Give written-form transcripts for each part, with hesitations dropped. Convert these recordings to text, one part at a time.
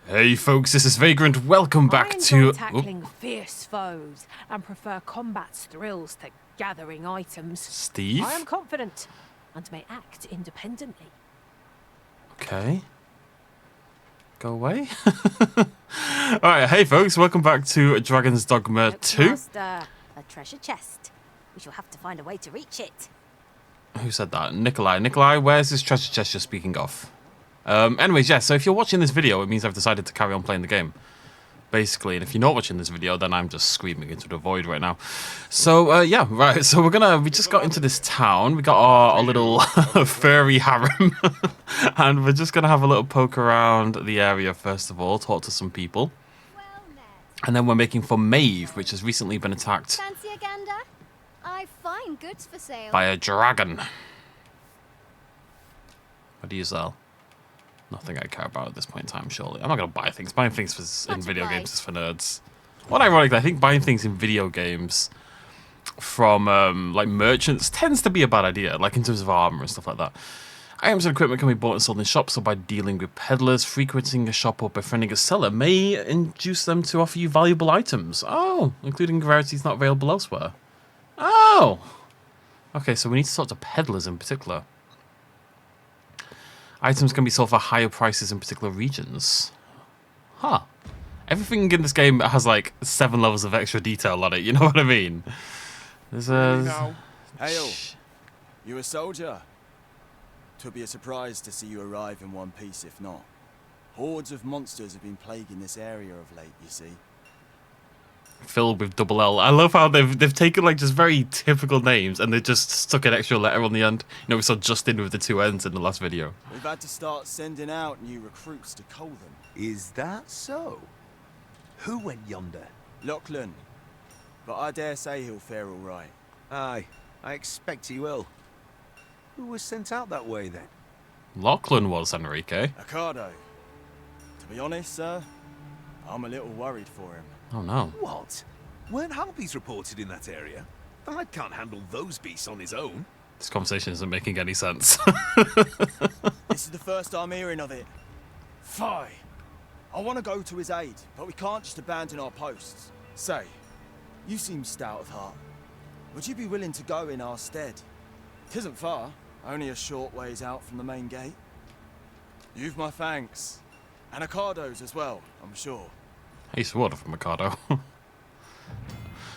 Hey folks, this is Vagrant. Welcome back I to... enjoy tackling fierce foes and prefer combat's thrills to gathering items. Steve? I am confident and may act independently. Okay. Go away. Alright, hey folks, welcome back to Dragonsdogma Look, 2. Master, a treasure chest. We shall have to find a way to reach it. Who said that? Nikolai. Nikolai, where's this treasure chest you're speaking of? Anyways, yeah, so if you're watching this video, it means I've decided to carry on playing the game. Basically, and if you're not watching this video, then I'm just screaming into the void right now. So, yeah, right, so we just got into this town. We got our little furry harem. And we're just going to have a little poke around the area, first of all, talk to some people. And then we're making for Maeve, which has recently been attacked Fancy a gander? I find goods for sale. by a dragon. What do you sell? Nothing I care about at this point in time, surely. I'm not going to buy things. Buying things in video games is for nerds. What ironically, I think buying things in video games from like merchants tends to be a bad idea, like in terms of armor and stuff like that. Items and equipment can be bought and sold in shops or by dealing with peddlers. Frequenting a shop or befriending a seller may induce them to offer you valuable items. Oh, including rarities not available elsewhere. Oh! Okay, so we need to talk to peddlers in particular. Items can be sold for higher prices in particular regions. Huh. Everything in this game has like 7 levels of extra detail on it, you know what I mean? There's a... Hail. You a soldier? Twould be a surprise to see you arrive in one piece if not. Hordes of monsters have been plaguing this area of late, you see. Filled with double L. I love how they've taken like just very typical names and they just stuck an extra letter on the end. You know, we saw Justin with the 2 N's in the last video. We've had to start sending out new recruits to cull them. Is that so? Who went yonder? Lachlan. But I dare say he'll fare all right. Aye, I expect he will. Who was sent out that way then? Lachlan was, Enrique. Ricardo. To be honest, sir, I'm a little worried for him. Oh no. What? Weren't harpies reported in that area? The lad can't handle those beasts on his own. This conversation isn't making any sense. This is the first I'm hearing of it. Fie. I want to go to his aid, but we can't just abandon our posts. Say, you seem stout of heart. Would you be willing to go in our stead? 'Tisn't far, only a short ways out from the main gate. You've my thanks. And Ricardo's as well, I'm sure. I used to order from Mikado.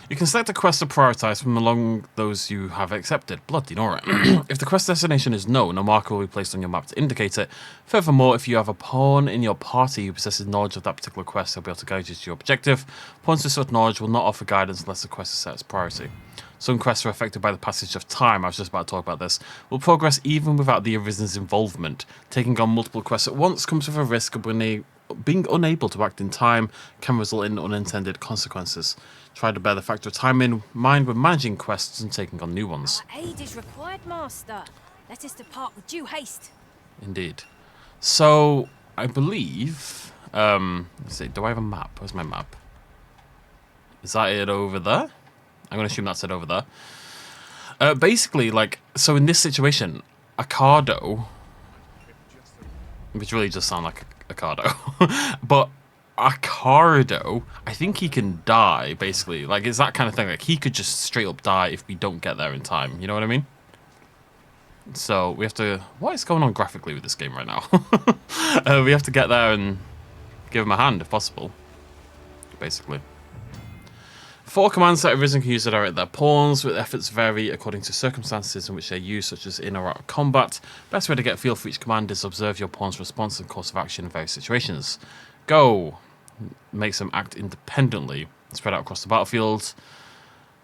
You can select a quest to prioritize from among those you have accepted. Bloody Nora. If the quest destination is known, a marker will be placed on your map to indicate it. Furthermore, if you have a pawn in your party who possesses knowledge of that particular quest, they'll be able to guide you to your objective. Pawns with such knowledge will not offer guidance unless the quest is set as priority. Some quests are affected by the passage of time. I was just about to talk about this. Will progress even without the Arisen's involvement. Taking on multiple quests at once comes with a risk of being unable to act in time, can result in unintended consequences. Try to bear the factor of time in mind when managing quests and taking on new ones. Our aid is required, Master. Let us depart with due haste. Indeed. So, I believe... let's see, do I have a map? Where's my map? Is that it over there? I'm going to assume that's it over there. Basically, like, so in this situation, Ricardo... Which really just sounds like a Ricardo. But Ricardo, I think he can die, basically. Like, it's that kind of thing. Like, he could just straight up die if we don't get there in time. You know what I mean? So, we have to... What is going on graphically with this game right now? We have to get there and give him a hand, if possible. Basically. 4 commands that Arisen can use to direct their pawns, with efforts vary according to circumstances in which they're used, such as in or out of combat. Best way to get a feel for each command is observe your pawn's response and course of action in various situations. Go! Makes them act independently. Spread out across the battlefield.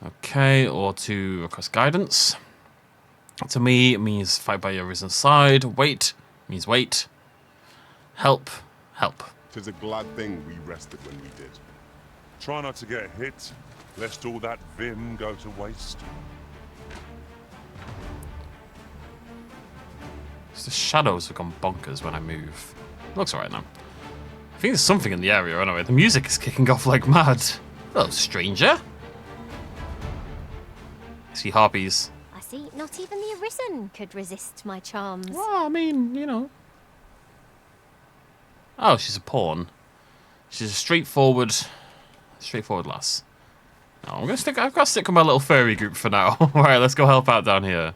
Okay, or to request guidance. To me, it means fight by your Arisen's side. Wait means wait. Help, help. 'Tis a glad thing we rested when we did. Try not to get hit, lest all that vim go to waste. The shadows have gone bonkers when I move. Looks alright now. I think there's something in the area anyway. The music is kicking off like mad. Hello, stranger. I see harpies. I see not even the Arisen could resist my charms. Well, I mean, you know. Oh, she's a pawn. She's a straightforward lass. No, I've got to stick with my little furry group for now. Alright, let's go help out down here.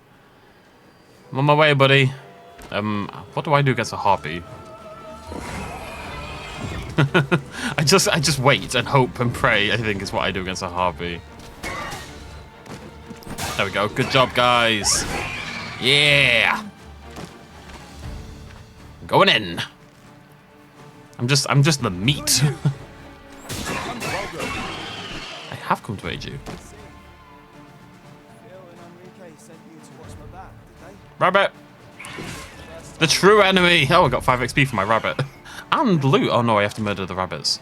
I'm on my way, buddy. What do I do against a harpy? I just wait and hope and pray, I think, is what I do against a harpy. There we go. Good job, guys. Yeah. Going in. I'm just the meat. I have come to aid you. Rabbit. The true enemy. Oh, I got 5 XP for my rabbit. And loot. Oh no, I have to murder the rabbits.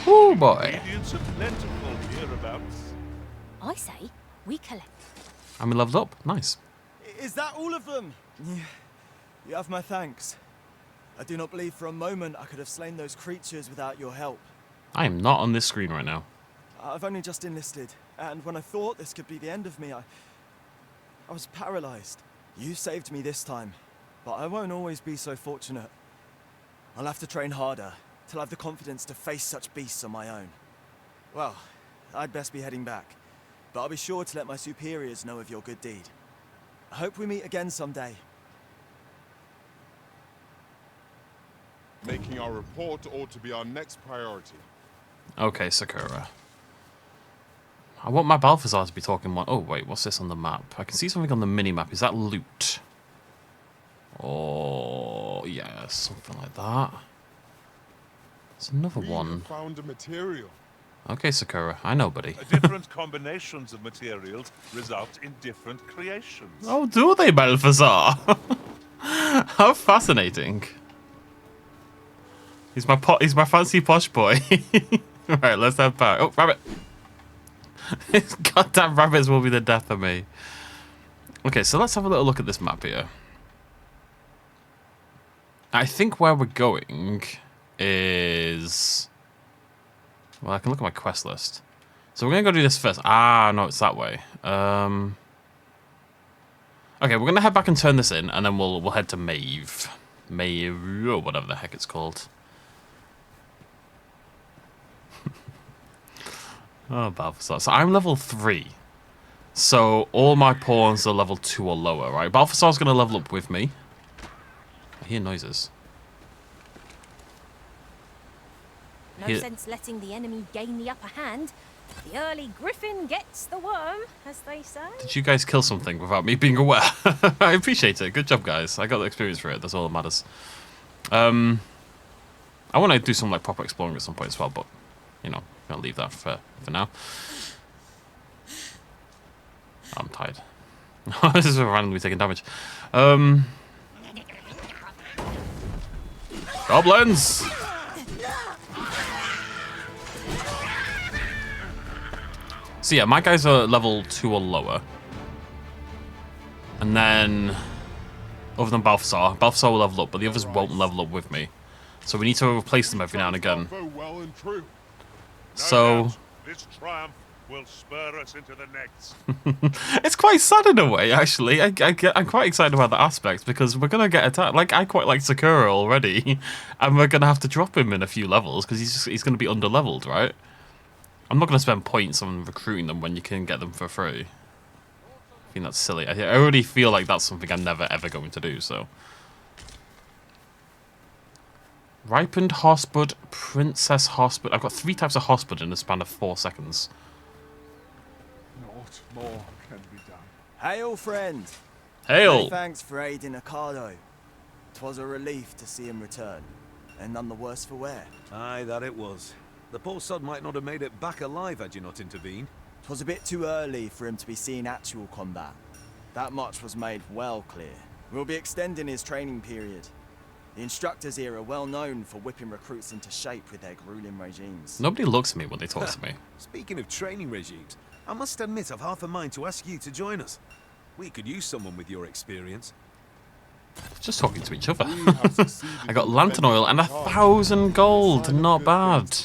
Oh boy. I say we collect. I'm leveled up. Nice. Is that all of them? Yeah. You have my thanks. I do not believe for a moment I could have slain those creatures without your help. I am not on this screen right now. I've only just enlisted, and when I thought this could be the end of me, I was paralyzed. You saved me this time, but I won't always be so fortunate. I'll have to train harder, till I have the confidence to face such beasts on my own. Well, I'd best be heading back, but I'll be sure to let my superiors know of your good deed. I hope we meet again someday. Making our report ought to be our next priority. Okay, Sakura. I want my Balthazar to be talking one. Oh, wait, what's this on the map? I can see something on the mini-map. Is that loot? Oh, yeah, something like that. There's another one. Found a material. Okay, Sakura. I know, buddy. Different combinations of materials result in different creations. Oh, do they, Balthazar? How fascinating. He's my fancy posh boy. Right, let's head back. Oh, rabbit. Goddamn rabbits will be the death of me. Okay, so let's have a little look at this map here. I think where we're going is... Well, I can look at my quest list. So we're going to go do this first. Ah, no, it's that way. Okay, we're going to head back and turn this in, and then we'll head to Maeve. Maeve, or whatever the heck it's called. Oh, Balthazar. So I'm level 3. So all my pawns are level 2 or lower, right? Balthazar's going to level up with me. I hear noises. No sense letting the enemy gain the upper hand. The early griffin gets the worm, as they say. Did you guys kill something without me being aware? I appreciate it. Good job, guys. I got the experience for it. That's all that matters. I want to do some like proper exploring at some point as well, but you know, I'm gonna leave that for now. I'm tired. This is randomly taking damage. Goblins! So yeah, my guys are level 2 or lower. And then, other than Balthazar will level up, but the others won't level up with me. So we need to replace them every now and again. So... This triumph will spur us into the next. It's quite sad in a way, actually. I'm quite excited about that aspect, because we're going to get attacked. Like, I quite like Sakura already, and we're going to have to drop him in a few levels, because he's going to be under-leveled, right? I'm not going to spend points on recruiting them when you can get them for free. I think that's silly. I already feel like that's something I'm never, ever going to do, so... Ripened Hospud, Princess Hospud. I've got 3 types of Hospud in the span of 4 seconds. Naught more can be done. Hail, friend. Hail! Many thanks for aiding Ocado. 'Twas a relief to see him return, and none the worse for wear. Aye, that it was. The poor sod might not have made it back alive had you not intervened. 'Twas a bit too early for him to be seeing actual combat. That much was made well clear. We'll be extending his training period. The instructors here are well known for whipping recruits into shape with their grueling regimes. Nobody looks at me when they talk to me. Speaking of training regimes, I must admit I've half a mind to ask you to join us. We could use someone with your experience. Just talking to each other. I got lantern oil and 1,000 gold. Not bad.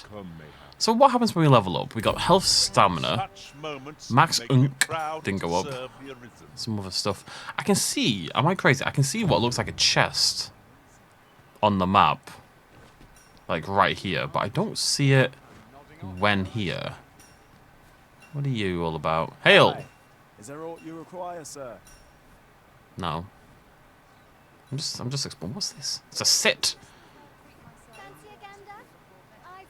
So what happens when we level up? We got health, stamina, Such moments max make me unk proud didn't to go up. serve the Arisen. Some other stuff. I can see, am I crazy? I can see what looks like a chest on the map. Like right here, but I don't see it when here. What are you all about? Hail! Is there aught you require, sir? No. I'm just exploring. What's this? It's a sit. Fancy a gander?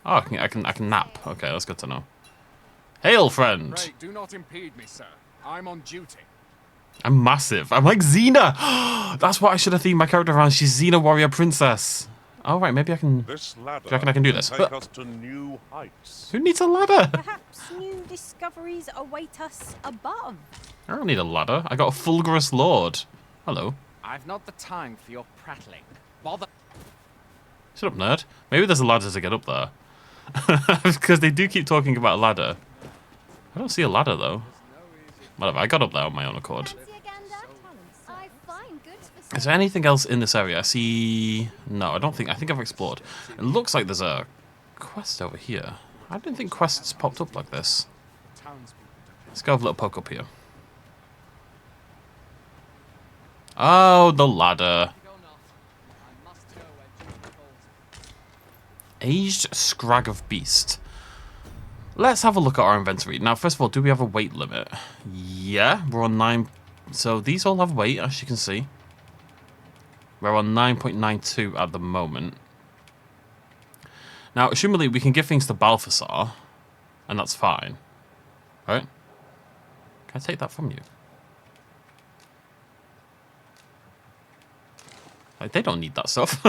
Oh, I can nap. Okay, that's good to know. Hail, friend. Pray, do not impede me, sir. I'm on duty. I'm massive. I'm like Xena. That's what I should have themed my character around. She's Xena Warrior Princess. Oh, right, maybe I can... This ladder Do you reckon I can do this? take us to new heights. Who needs a ladder? Perhaps new discoveries await us above. I don't need a ladder. I got a Fulgurous Lord. Hello. I've not the time for your prattling. Bother. Shut up, nerd. Maybe there's a ladder to get up there. Because they do keep talking about a ladder. I don't see a ladder, though. Whatever, I got up there on my own accord. Fancy a gander? I find goods for sale. Is there anything else in this area? I see... No, I don't think... I think I've explored. It looks like there's a quest over here. I didn't think quests popped up like this. Let's go have a little poke up here. Oh, the ladder. Aged Scrag of Beast. Let's have a look at our inventory. Now, first of all, do we have a weight limit? Yeah, we're on 9... So these all have weight, as you can see. We're on 9.92 at the moment. Now, assumably, we can give things to Balthasar, and that's fine. Right? Can I take that from you? Like, they don't need that stuff.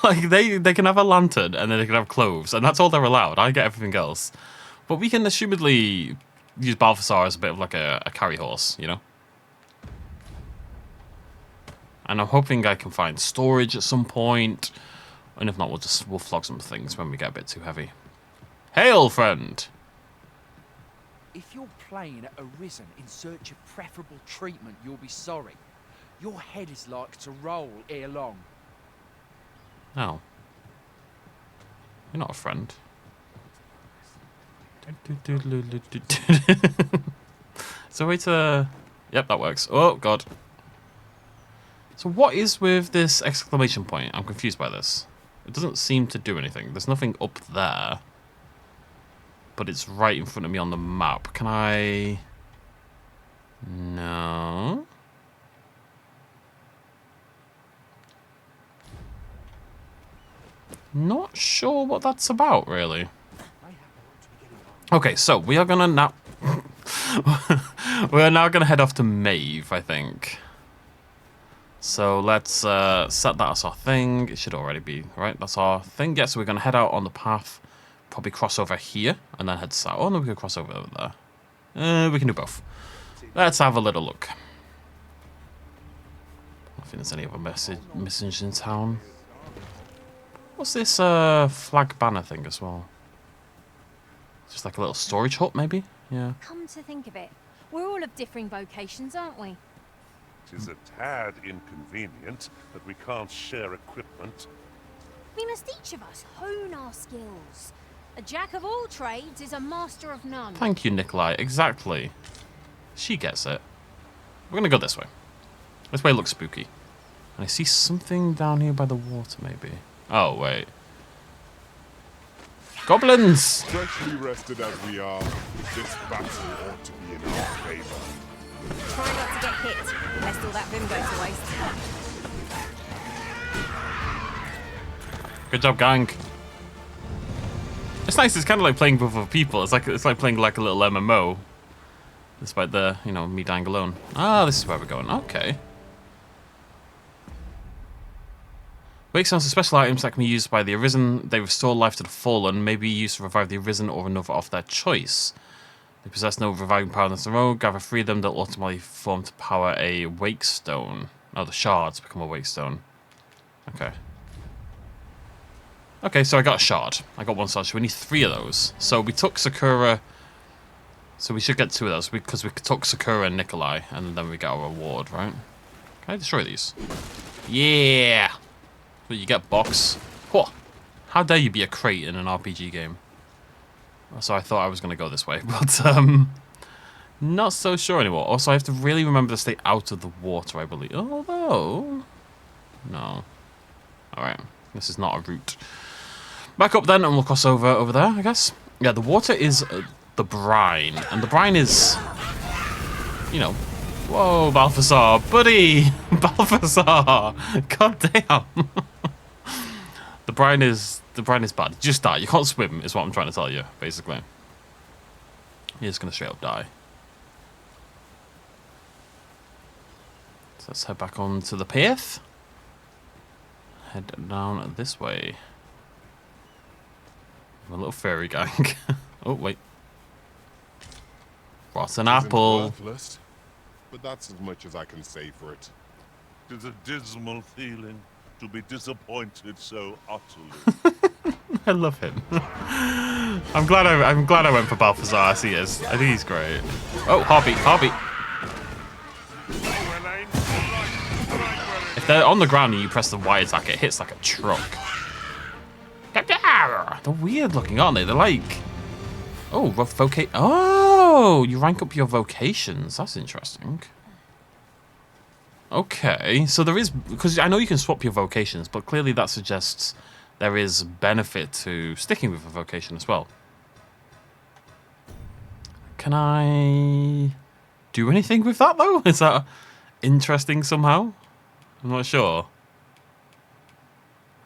Like, they can have a lantern, and then they can have clothes, and that's all they're allowed. I get everything else. But we can assumedly use Balthasar as a bit of like a carry horse, you know? And I'm hoping I can find storage at some point. And if not, we'll flog some things when we get a bit too heavy. Hail, friend! If you're playing at Arisen in search of preferable treatment, you'll be sorry. Your head is like to roll ere long. Oh. You're not a friend. So wait to... Yep, that works. Oh, God. So what is with this exclamation point? I'm confused by this. It doesn't seem to do anything. There's nothing up there. But it's right in front of me on the map. Can I... No. Not sure what that's about, really. Okay, so we are gonna now... We're now gonna head off to Maeve, I think. So let's set that as our thing. It should already be, right? That's our thing. Yeah, so we're gonna head out on the path. Probably cross over here, and then head south. Oh, no, we could cross over there. We can do both. Let's have a little look. I don't think there's any other messages in town. What's this flag banner thing as well? Just like a little storage hut, maybe? Yeah. Come to think of it, we're all of differing vocations, aren't we? It is a tad inconvenient that we can't share equipment. We must each of us hone our skills. A jack of all trades is a master of none. Thank you, Nikolai. Exactly. She gets it. We're gonna go this way. This way looks spooky. And I see something down here by the water, maybe. Oh, wait. Goblins! Freshly rested as we are, this battle ought to be in our favor. Try not to get hit, lest all that vim go to waste. Good job, gang. It's nice. It's kind of like playing with other people. It's like playing like a little MMO, despite the me dying alone. Ah, this is where we're going. Okay. Wake sounds are special items that can be used by the Arisen. They restore life to the fallen, may be used to revive the Arisen or another of their choice. They possess no reviving power on their own. Gather 3 of them, they'll ultimately form to power a wake stone. Oh, the shards become a wake stone. Okay. Okay, so I got a shard. I got 1 shard, so we need 3 of those. So we took Sakura. So we should get 2 of those, because we took Sakura and Nikolai, and then we get our reward, right? Can I destroy these? Yeah! But you get box. Whoa. How dare you be a crate in an RPG game? So I thought I was going to go this way, but not so sure anymore. Also, I have to really remember to stay out of the water, I believe. Although... No. Alright, this is not a route. Back up then, and we'll cross over there, I guess. Yeah, the water is the brine, and the brine is... You know... Whoa, Balthazar, buddy! Balthazar! God damn! The brine is bad. Just die. You can't swim, is what I'm trying to tell you, basically. You're just gonna straight up die. So let's head back on to the path. Head down this way. A little fairy gang. Oh wait. Rotten apple. Worthless, but that's as much as I can say for it. It is a dismal feeling to be disappointed so utterly. I love him. I'm glad I went for Balthazar as he is. I think he's great. Oh, heartbeat. If they're on the ground and you press the Y attack, it hits like a truck. They're weird looking, aren't they? They're like... Oh, vocate. Oh, you rank up your vocations. That's interesting. Okay, so there is... Because I know you can swap your vocations, but clearly that suggests there is benefit to sticking with a vocation as well. Can I do anything with that, though? Is that interesting somehow? I'm not sure.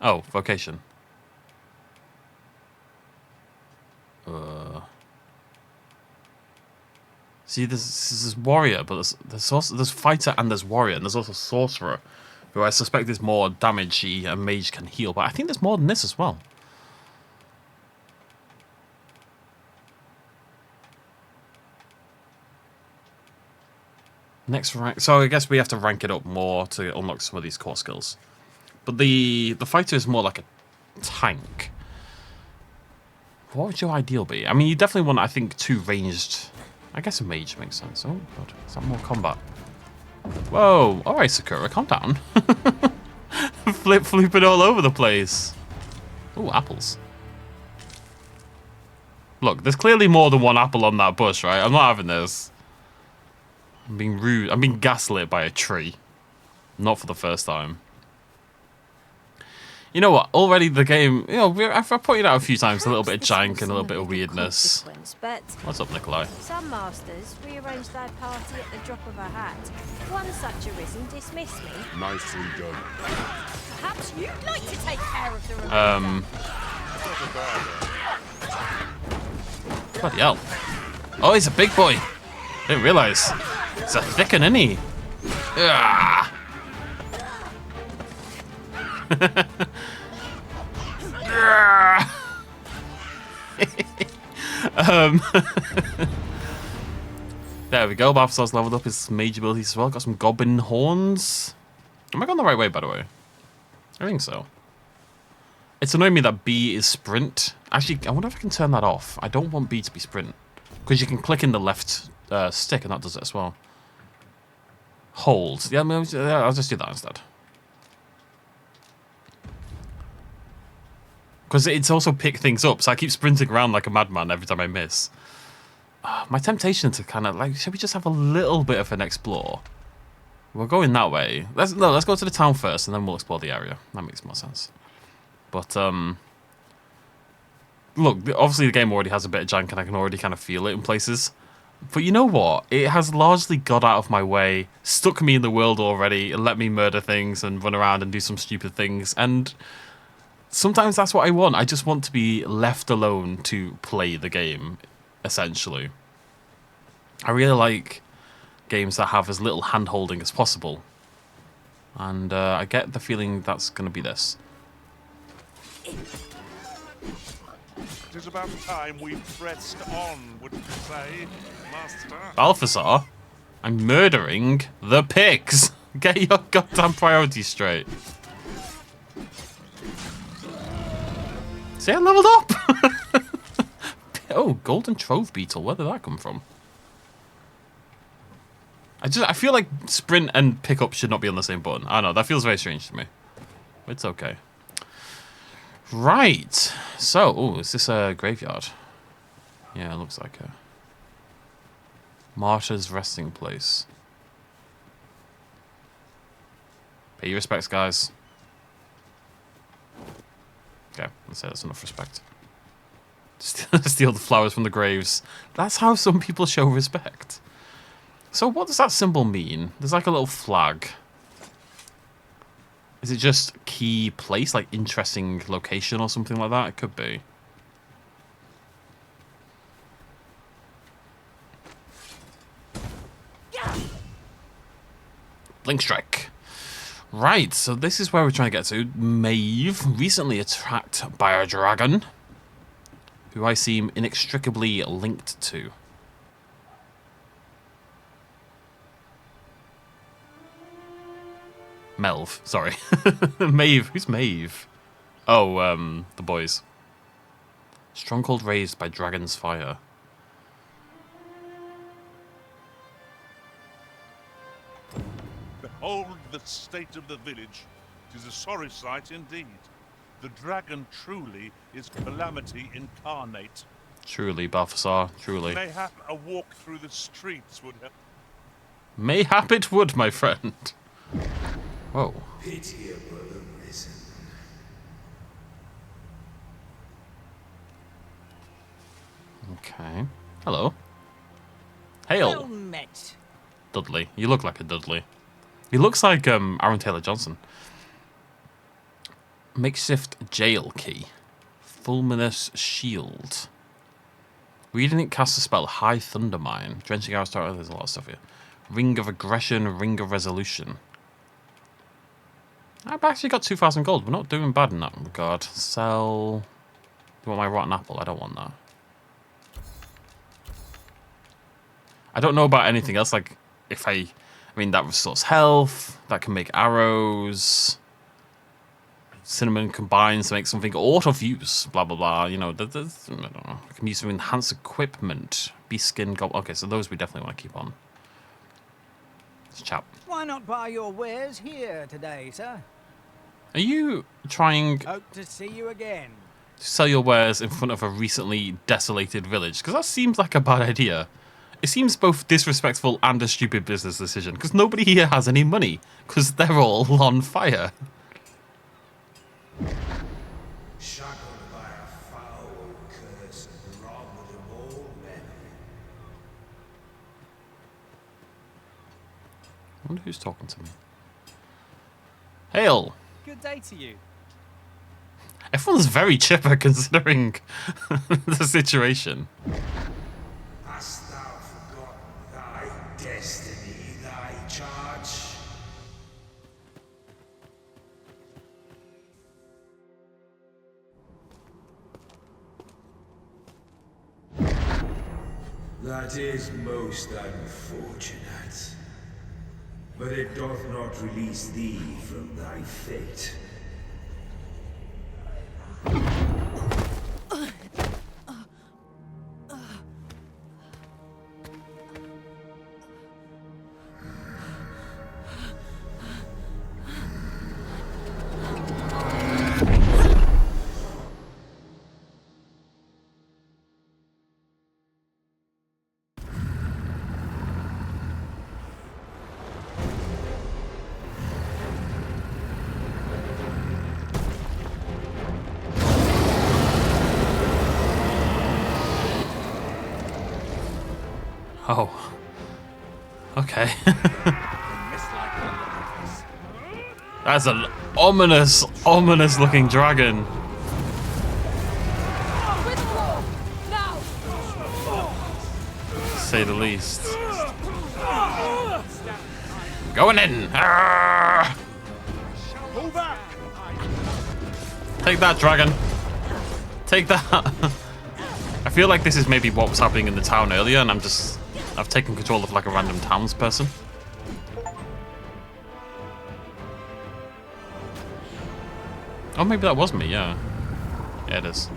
Oh, vocation. See, there's warrior, but there's fighter and there's warrior, and there's also sorcerer, who I suspect is more damagey and mage can heal, but I think there's more than this as well. Next rank, so I guess we have to rank it up more to unlock some of these core skills. But the fighter is more like a tank. What would your ideal be? I mean, you definitely want, I think, 2 ranged. I guess a mage makes sense. Oh god, is that more combat? Whoa! All right, Sakura, calm down. Flooping all over the place. Oh, apples. Look, there's clearly more than one apple on that bush, right? I'm not having this. I'm being rude. I'm being gaslit by a tree. Not for the first time. You know what? Already the game, you know, I've pointed out a few times a little bit of jank and a little bit of weirdness. What's up, Nikolai? Some masters rearrange their party at the drop of a hat. One such Arisen dismissed me. Nicely done. Perhaps you'd like to take care of the remainder. Bloody hell. Oh, he's a big boy. Didn't realise. He's a thick un, isn't he? Ah. There we go. Balthazar's leveled up his mage abilities as well. Got some goblin horns. Am I going the right way, by the way? I think so. It's annoying me that B is sprint. Actually, I wonder if I can turn that off. I don't want B to be sprint. Because you can click in the left stick and that does it as well. Hold. Yeah, I'll just do that instead. Because it's also pick things up, so I keep sprinting around like a madman every time I miss. My temptation to kind of like, should we just have a little bit of an explore? We're going that way. Let's go to the town first, and then we'll explore the area. That makes more sense. But look, obviously the game already has a bit of jank, and I can already kind of feel it in places. But you know what? It has largely got out of my way, stuck me in the world already, and let me murder things and run around and do some stupid things. And sometimes that's what I want. I just want to be left alone to play the game, essentially. I really like games that have as little hand-holding as possible. And I get the feeling that's going to be this. It is about time we pressed on, wouldn't you say, Master? Balthazar, I'm murdering the pigs. Get your goddamn priorities straight. See, I leveled up. Oh, golden trove beetle. Where did that come from? I feel like sprint and pickup should not be on the same button. I don't know, that feels very strange to me. It's okay. Right. So, is this a graveyard? Yeah, it looks like a martyr's resting place. Pay your respects, guys. Okay, let's say that's enough respect. Steal the flowers from the graves. That's how some people show respect. So what does that symbol mean? There's like a little flag. Is it just key place, like interesting location or something like that? It could be. Blink strike. Right, so this is where we're trying to get to. Maeve, recently attacked by a dragon, who I seem inextricably linked to. Melv, sorry. Maeve, who's Maeve? Oh, the boys. Stronghold raised by dragon's fire. Behold the state of the village. 'Tis a sorry sight indeed. The dragon truly is calamity incarnate. Truly, Balthasar, truly. Mayhap a walk through the streets would help. Mayhap it would, my friend. Whoa. Pitiable Arisen. Okay. Hello. Hail. Well met. Dudley. You look like a Dudley. He looks like Aaron Taylor Johnson. Makeshift jail key. Fulminous shield. Reading it casts a spell. High Thunder Mine. Drenching Arrow Star. There's a lot of stuff here. Ring of Aggression. Ring of Resolution. I've actually got 2,000 gold. We're not doing bad in that regard. Sell. You want my rotten apple? I don't want that. I don't know about anything else. Like, if I mean, that restores health. That can make arrows. Cinnamon combines to make something out of use. Blah, blah, blah. You know, I don't know. I can use to enhance equipment. Beast skin, gold. Okay, so those we definitely want to keep on. Let's chat. Why not buy your wares here today, sir? Are you trying Hope to see you again. to sell your wares in front of a recently desolated village? Because that seems like a bad idea. It seems both disrespectful and a stupid business decision. Because nobody here has any money. Because they're all on fire. Shackled by a foul curse and robbed of all memory. I wonder who's talking to me. Hail! Good day to you. Everyone's very chipper considering the situation. Hast thou forgotten thy destiny, thy charge? That is most unfortunate. But it doth not release thee from thy fate. Oh. Okay. That's an ominous, ominous looking dragon. To say the least. Going in! Arrgh! Take that, dragon. Take that. I feel like this is maybe what was happening in the town earlier, and I've taken control of like a random townsperson. Oh, maybe that was me, yeah. Yeah, it is.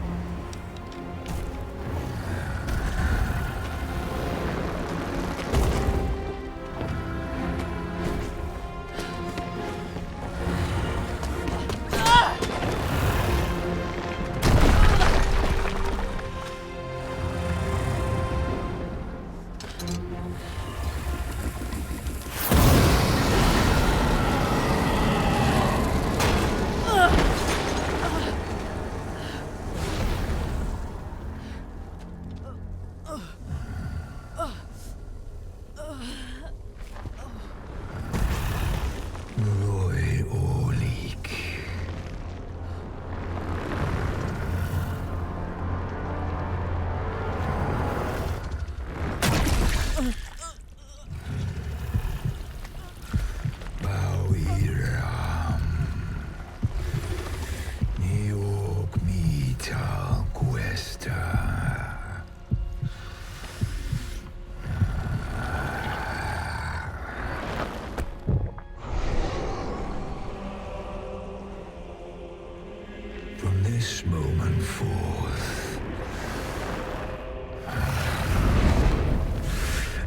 moment forth.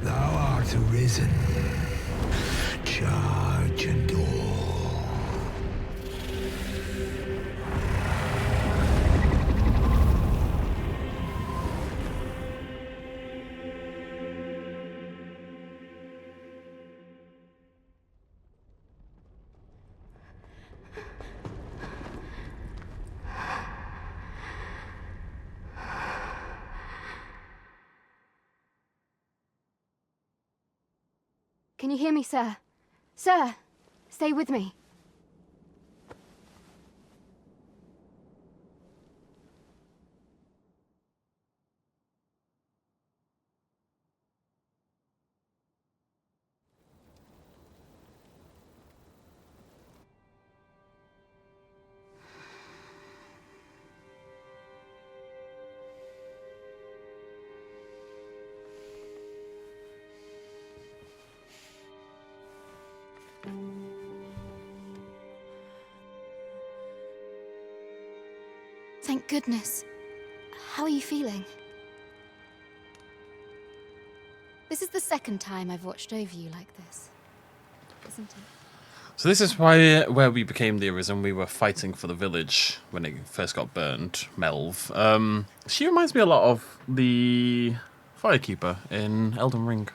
Thou art arisen. Charge and all. Can you hear me, sir? Sir, stay with me. Thank goodness. How are you feeling? This is the second time I've watched over you like this, isn't it? So this is why where we became the Arisen. We were fighting for the village when it first got burned, Melv. She reminds me a lot of the Firekeeper in Elden Ring.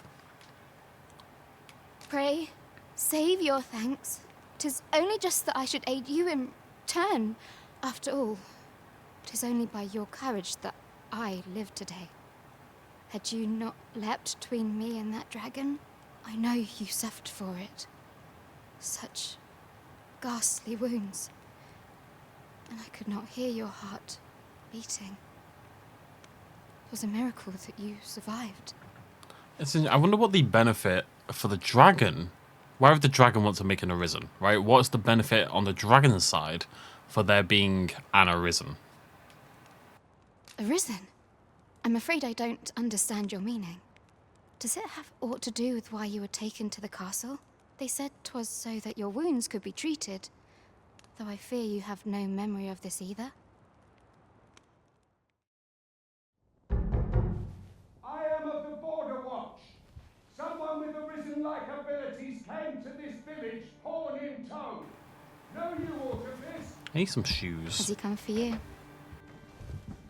Pray, save your thanks. 'Tis only just that I should aid you in turn. After all, 'tis only by your courage that I live today. Had you not leapt between me and that dragon, I know you suffered for it. Such ghastly wounds. And I could not hear your heart beating. It was a miracle that you survived. I wonder what the benefit for the dragon. Why would the dragon want to make an Arisen, right? What's the benefit on the dragon's side for there being an Arisen? Arisen? I'm afraid I don't understand your meaning. Does it have aught to do with why you were taken to the castle? They said 'twas so that your wounds could be treated, though I fear you have no memory of this either. I am of the Border Watch. Someone with Arisen-like abilities came to this village, horn in tow. Know you aught of this? I need some shoes. Has he come for you?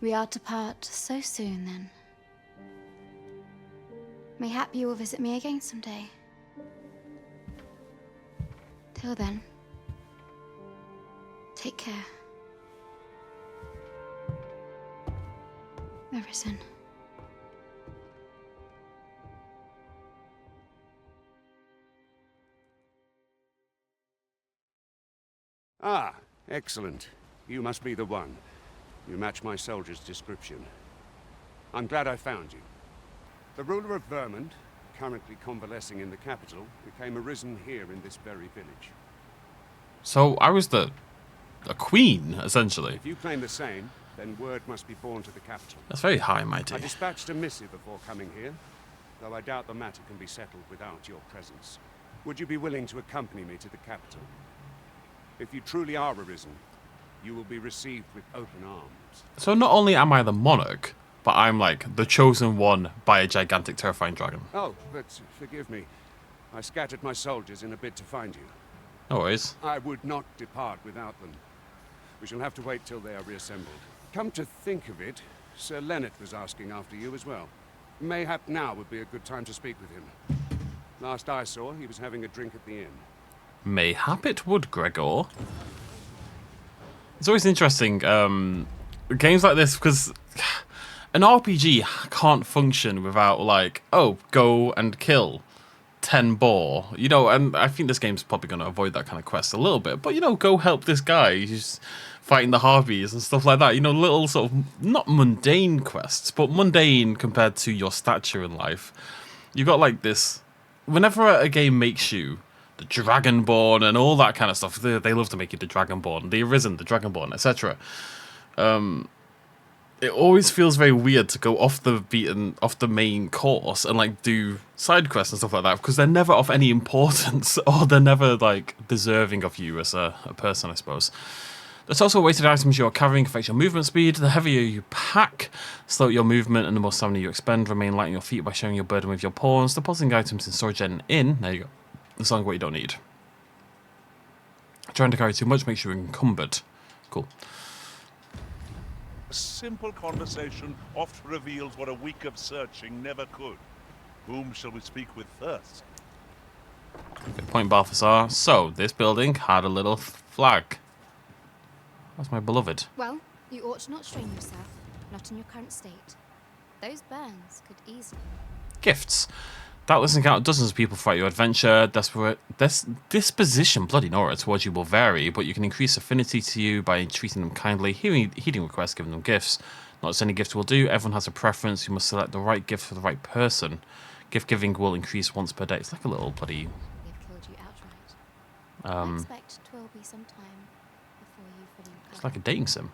We are to part so soon, then. Mayhap you will visit me again someday. Till then, take care. Arisen. Ah, excellent. You must be the one. You match my soldier's description. I'm glad I found you. The ruler of Verdund, currently convalescing in the capital, became Arisen here in this very village. So I was the queen, essentially. If you claim the same, then word must be borne to the capital. That's very high and mighty. I dispatched a missive before coming here, though I doubt the matter can be settled without your presence. Would you be willing to accompany me to the capital? If you truly are Arisen, you will be received with open arms. So not only am I the monarch, but I'm like the chosen one by a gigantic, terrifying dragon. Oh, but forgive me. I scattered my soldiers in a bid to find you. No worries. I would not depart without them. We shall have to wait till they are reassembled. Come to think of it, Sir Leonard was asking after you as well. Mayhap now would be a good time to speak with him. Last I saw, he was having a drink at the inn. Mayhap it would, Gregor. It's always interesting, games like this, because an RPG can't function without, like, oh, go and kill 10 boar. You know, and I think this game's probably going to avoid that kind of quest a little bit. But, you know, go help this guy who's fighting the harpies and stuff like that. You know, little sort of, not mundane quests, but mundane compared to your stature in life. You got, like, this... Whenever a game makes you the Dragonborn and all that kind of stuff, they love to make you the Dragonborn, the Arisen, the Dragonborn, etc. It always feels very weird to go off the main course and like do side quests and stuff like that, because they're never of any importance or they're never like deserving of you as a person, I suppose. There's also weighted items you are carrying affect your movement speed. The heavier you pack, slow your movement, and the more stamina you expend. Remain light on your feet by sharing your burden with your pawns. Depositing items in storage and in. There you go. That's only what you don't need. Trying to carry too much makes you encumbered. Cool. A simple conversation oft reveals what a week of searching never could. Whom shall we speak with first? Good point, Balthasar. So, this building had a little flag. That's my beloved. Well, you ought to not strain yourself, not in your current state. Those burns could easily... Gifts. Doubtless encounter dozens of people throughout your adventure. Disposition, bloody Nora, towards you will vary, but you can increase affinity to you by treating them kindly, heeding requests, giving them gifts. Not as any gift will do, everyone has a preference. You must select the right gift for the right person. Gift giving will increase once per day. It's like a little bloody... They've killed you outright. I expect 'twill be some time before you fully recover. It's like a dating sim.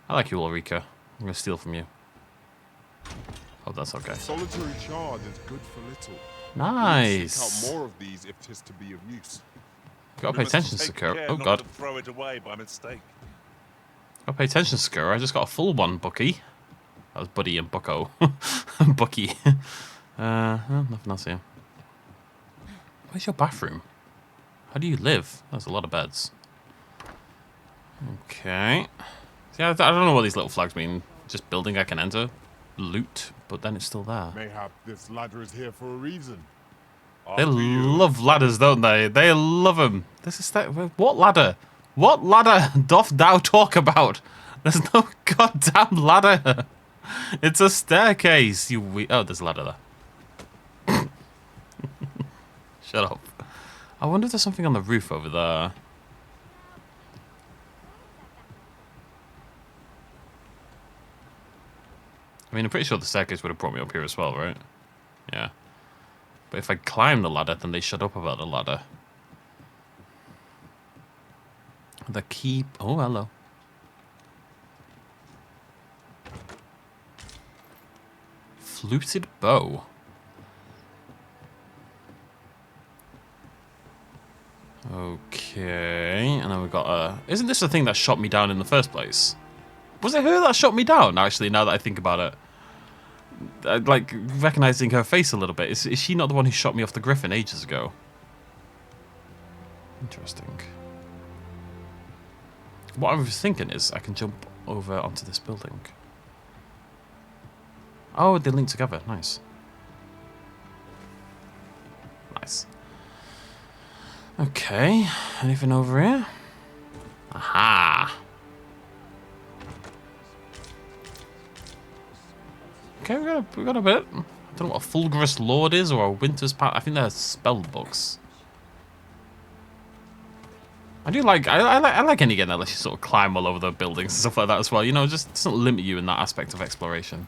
I like you, Ulrika. I'm going to steal from you. Oh, that's okay. Solitary charge is good for little. Nice. Seek out more of these if 'tis to be of use. Gotta pay attention, Sakura. Oh, God. Not to throw it away by mistake. Gotta pay attention, Sakura. I just got a full one, Bucky. That was Buddy and Bucko. Bucky. Nothing else here. Where's your bathroom? How do you live? There's a lot of beds. Okay. Yeah, I don't know what these little flags mean. Just building I can enter. Loot, but then it's still there. Mayhap this ladder is here for a reason. They love ladders, don't they? They love them. This is what ladder? What ladder doth thou talk about? There's no goddamn ladder. It's a staircase. Oh, there's a ladder there. Shut up. I wonder if there's something on the roof over there. I mean, I'm pretty sure the staircase would have brought me up here as well, right? Yeah. But if I climb the ladder, then they shut up about the ladder. The key... Oh, hello. Fluted bow. Okay. And then we've got a... Isn't this the thing that shot me down in the first place? Was it her that shot me down, actually, now that I think about it? Like, recognizing her face a little bit. Is she not the one who shot me off the griffin ages ago? Interesting. What I was thinking is I can jump over onto this building. Oh, they link together. Nice. Nice. Okay. Anything over here? Aha! Okay, we got a bit. I don't know what a Fulgurous Lord is or a Winter's Path. I think they're spell books. I do like I like any game that lets you sort of climb all over the buildings and stuff like that as well. You know, just doesn't limit you in that aspect of exploration.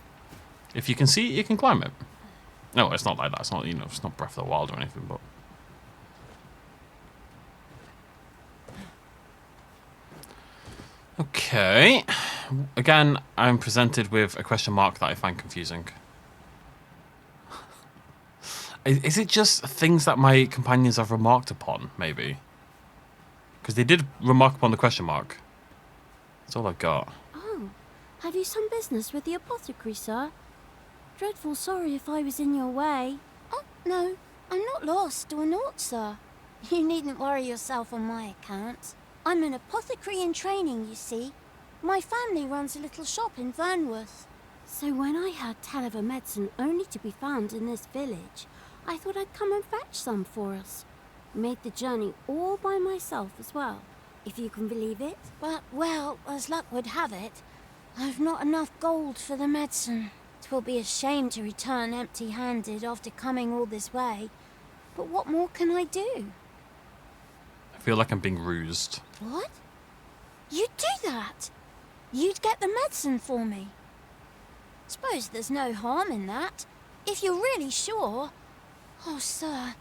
If you can see it, you can climb it. No, it's not like that. It's not, you know, it's not Breath of the Wild or anything, but. Okay. Again, I'm presented with a question mark that I find confusing. Is it just things that my companions have remarked upon, maybe? Because they did remark upon the question mark. That's all I've got. Oh, have you some business with the apothecary, sir? Dreadful sorry if I was in your way. Oh, no, I'm not lost or naught, sir. You needn't worry yourself on my account. I'm an apothecary in training, you see. My family runs a little shop in Vernworth. So when I heard tell of a medicine only to be found in this village, I thought I'd come and fetch some for us. Made the journey all by myself as well, if you can believe it. But, well, as luck would have it, I've not enough gold for the medicine. 'Twill be a shame to return empty-handed after coming all this way. But what more can I do? I feel like I'm being rused. What? You'd do that? You'd get the medicine for me? Suppose there's no harm in that, if you're really sure. Oh, sir,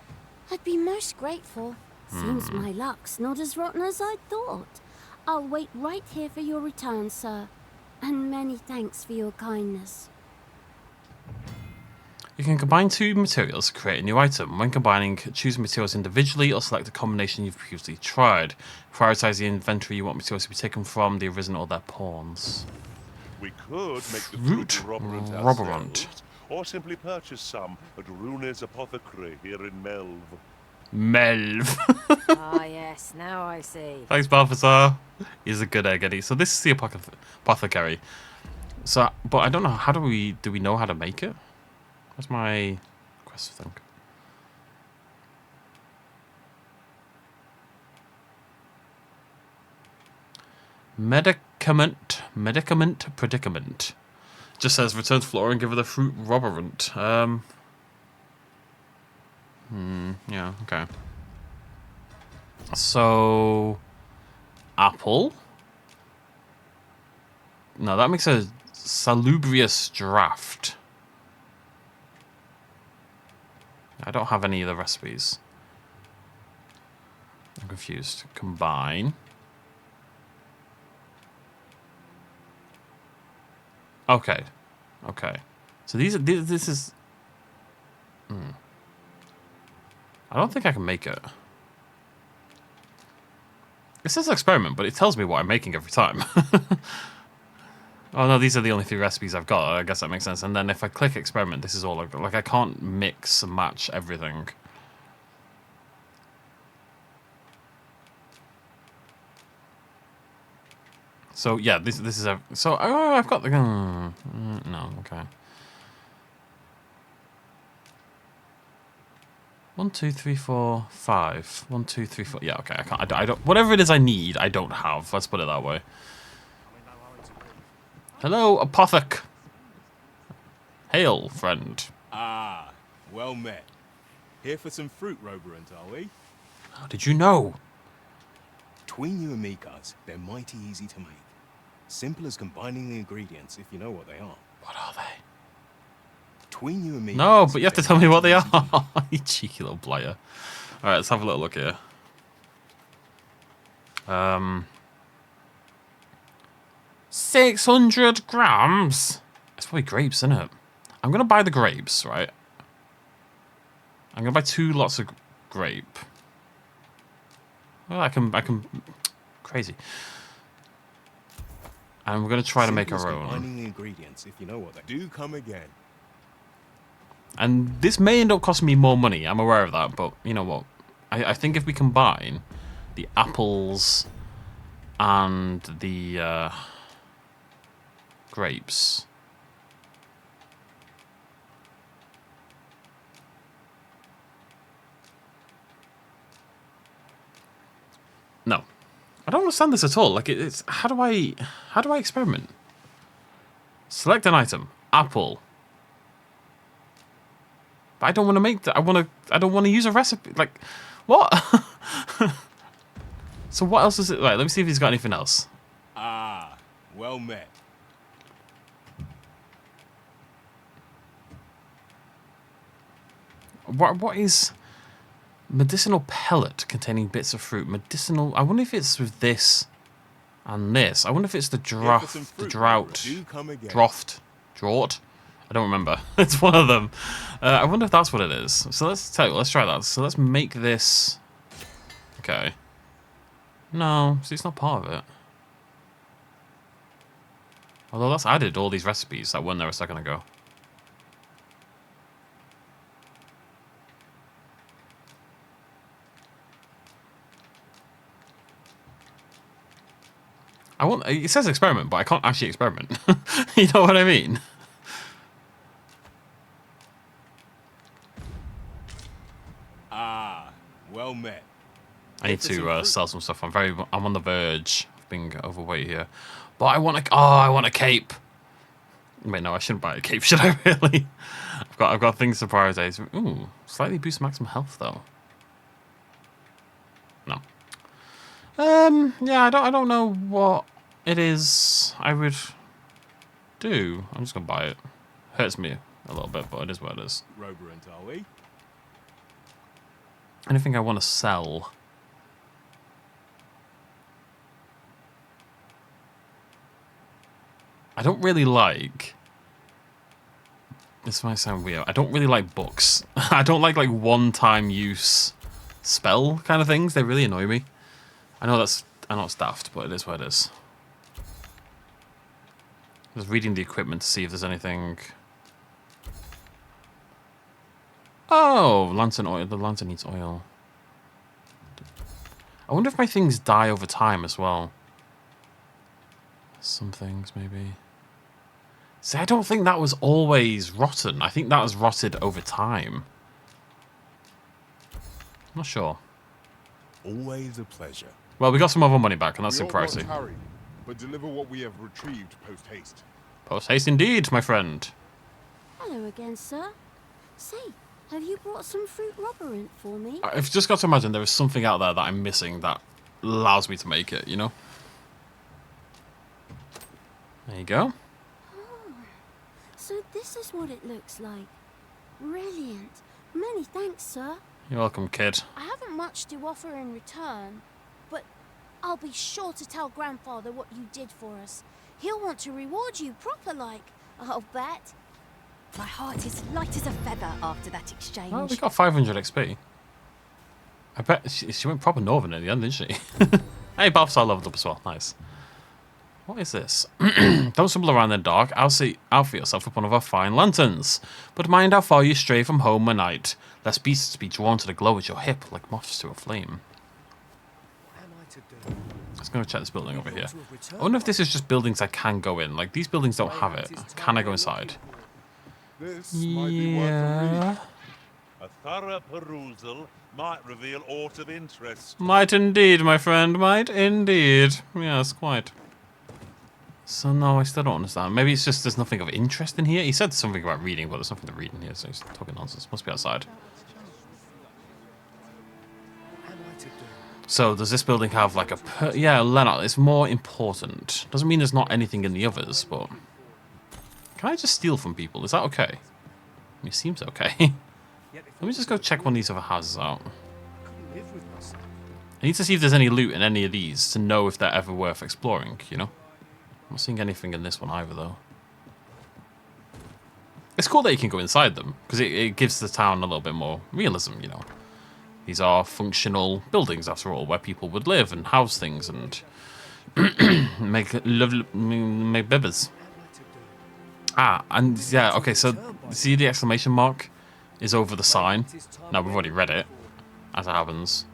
I'd be most grateful. Seems my luck's not as rotten as I'd thought. I'll wait right here for your return, sir. And many thanks for your kindness. You can combine two materials to create a new item. When combining, choose materials individually or select a combination you've previously tried. Prioritize the inventory you want materials to be taken from, the Arisen or their pawns. We could make the Fruit fruit robberant robberant. ourselves, or simply purchase some at Rune's apothecary here in Melv. Melv. Ah, yes, now I see. Thanks, Balthazar. He's a good egg, Eddie. So this is the apothecary. So, but I don't know, how do we know how to make it? What's my quest thing? Medicament, predicament. Just says return to Flora and give her the fruit robberant. Yeah, okay. So, apple. No, that makes a salubrious draft. I don't have any of the recipes. I'm confused. Combine. Okay. Okay. So this is... I don't think I can make it. It says experiment, but it tells me what I'm making every time. Oh no, these are the only 3 recipes I've got. I guess that makes sense. And then if I click experiment, this is all I've got. Like, I can't mix and match everything. So yeah, this is a... So I've got the... no, okay. 1, 2, 3, 4, 5. 1, 2, 3, 4. Yeah, okay. I can't. I don't. Whatever it is I need, I don't have. Let's put it that way. Hello, apothec. Hail, friend. Ah, well met. Here for some fruit robberant, are we? How did you know? Between you and me, cuz, they're mighty easy to make. Simple as combining the ingredients, if you know what they are. What are they? Between you and me... No, but you have to tell me what they are. You cheeky little player. Alright, let's have a little look here. 600 grams? It's probably grapes, isn't it? I'm going to buy the grapes, right? I'm going to buy 2 lots of grape. Well, I can... Crazy. And we're going to try to make our own. Combining the ingredients, if you know what they do, come again. And this may end up costing me more money. I'm aware of that, but you know what? I think if we combine the apples and the grapes. No. I don't understand this at all. Like it's how do I experiment? Select an item. Apple. But I don't want to make that. I don't want to use a recipe. Like, what? So what else is it? Right, let me see if he's got anything else. Ah, well met. What is medicinal pellet containing bits of fruit? Medicinal. I wonder if it's with this and this. I wonder if it's the drought. I don't remember. It's one of them. I wonder if that's what it is. So let's try that. So let's make this. Okay. No, see, it's not part of it. Although that's added all these recipes that weren't there a second ago. It says experiment, but I can't actually experiment. You know what I mean? Ah, well met. I need to sell some stuff. I'm on the verge of being overweight here, but I want a cape. Wait, no, I shouldn't buy a cape, should I really? I've got things to prioritize. Ooh, slightly boost maximum health though. No. Yeah, I don't know what it is I would do. I'm just gonna buy it. Hurts me a little bit, but it is what it is. Robberant, are we? Anything I want to sell. I don't really like This might sound weird. I don't really like books. I don't like one-time use spell kind of things. They really annoy me. I know it's daft, but it is what it is. Just reading the equipment to see if there's anything. Oh, lantern oil. The lantern needs oil. I wonder if my things die over time as well. Some things, maybe. See, I don't think that was always rotten. I think that was rotted over time. I'm not sure. Always a pleasure. Well, we got some of our money back, and that's We too ought not pricey. tarry, but deliver what we have retrieved post-haste. Post-haste indeed, my friend. Hello again, sir. Say, have you brought some fruit roberant for me? I've just got to imagine there is something out there that I'm missing that allows me to make it, you know? There you go. Oh, so this is what it looks like. Brilliant. Many thanks, sir. You're welcome, kid. I haven't much to offer in return, but I'll be sure to tell Grandfather what you did for us. He'll want to reward you proper like, I'll bet. My heart is light as a feather after that exchange. Oh, we got 500 XP. I bet she went proper northern in the end, didn't she? Hey, Balthasar leveled up as well. Nice. What is this? Don't stumble around in the dark. Outfit yourself with one of our fine lanterns. But mind how far you stray from home at night, lest beasts be drawn to the glow at your hip like moths to a flame. Let's go check this building over here. I wonder if this is just buildings I can go in. Like, these buildings don't have it. Can I go inside? This might be worth a read. A thorough perusal might reveal aught of interest. Might indeed, my friend. Might indeed. Yes, quite. So, no, I still don't understand. Maybe it's just there's nothing of interest in here. He said something about reading, but there's nothing to read in here, so he's talking nonsense. Must be outside. So, does this building have like a... yeah, Leonard, it's more important. Doesn't mean there's not anything in the others, but... Can I just steal from people? Is that okay? I mean, it seems okay. Let me just go check one of these other houses out. I need to see if there's any loot in any of these to know if they're ever worth exploring, you know? I'm not seeing anything in this one either, though. It's cool that you can go inside them, because it gives the town a little bit more realism, you know? These are functional buildings, after all, where people would live and house things and make bibbers. Ah, and yeah, okay, so see the exclamation mark is over the sign. Now, we've already read it, as it happens.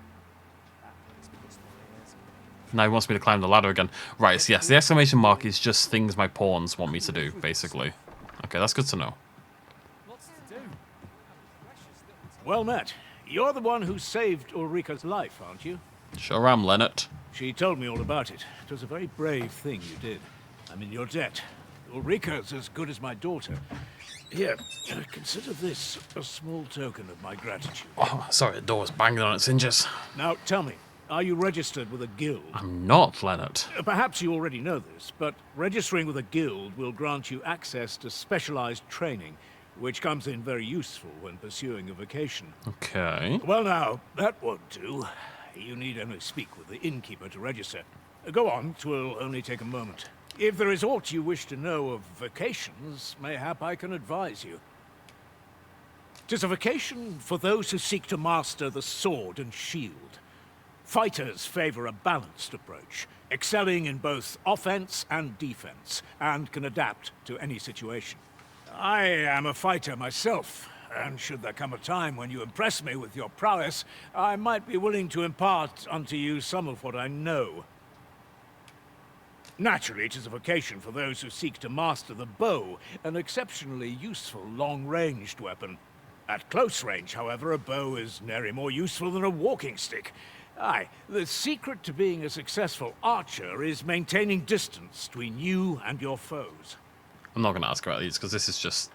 Now he wants me to climb the ladder again. Right, so yes, the exclamation mark is just things my pawns want me to do, basically. Okay, that's good to know. Well met. You're the one who saved Ulrika's life, aren't you? Sure am, Leonard. She told me all about it. It was a very brave thing you did. I'm in your debt. Ulrika's as good as my daughter. Here, consider this a small token of my gratitude. Oh, sorry, the door's banging on its hinges. Now, tell me, are you registered with a guild? I'm not, Leonard. Perhaps you already know this, but registering with a guild will grant you access to specialized training, which comes in very useful when pursuing a vocation. Okay. Well now, that won't do. You need only speak with the innkeeper to register. Go on, 'twill only take a moment. If there is aught you wish to know of vocations, mayhap I can advise you. 'Tis a vocation for those who seek to master the sword and shield. Fighters favor a balanced approach, excelling in both offense and defense, and can adapt to any situation. I am a fighter myself, and should there come a time when you impress me with your prowess, I might be willing to impart unto you some of what I know. Naturally, it is a vocation for those who seek to master the bow, an exceptionally useful long-ranged weapon. At close range, however, a bow is nary more useful than a walking stick. Aye, the secret to being a successful archer is maintaining distance between you and your foes. I'm not going to ask about these, because this is just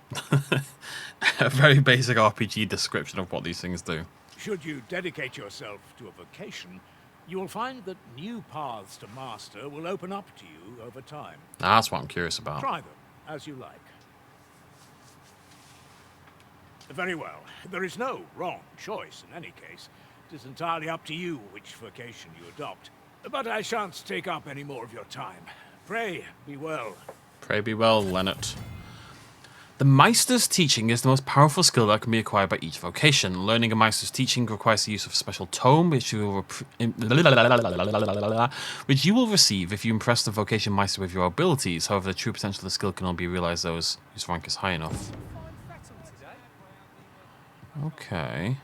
a very basic RPG description of what these things do. Should you dedicate yourself to a vocation, you will find that new paths to master will open up to you over time. That's what I'm curious about. Try them, as you like. Very well. There is no wrong choice in any case. It is entirely up to you which vocation you adopt. But I shan't take up any more of your time. Pray, be well. Pray be well, Leonard. The Meister's teaching is the most powerful skill that can be acquired by each vocation. Learning a Meister's teaching requires the use of a special tome, which you will receive if you impress the vocation Meister with your abilities. However, the true potential of the skill can only be realized those whose rank is high enough. Okay.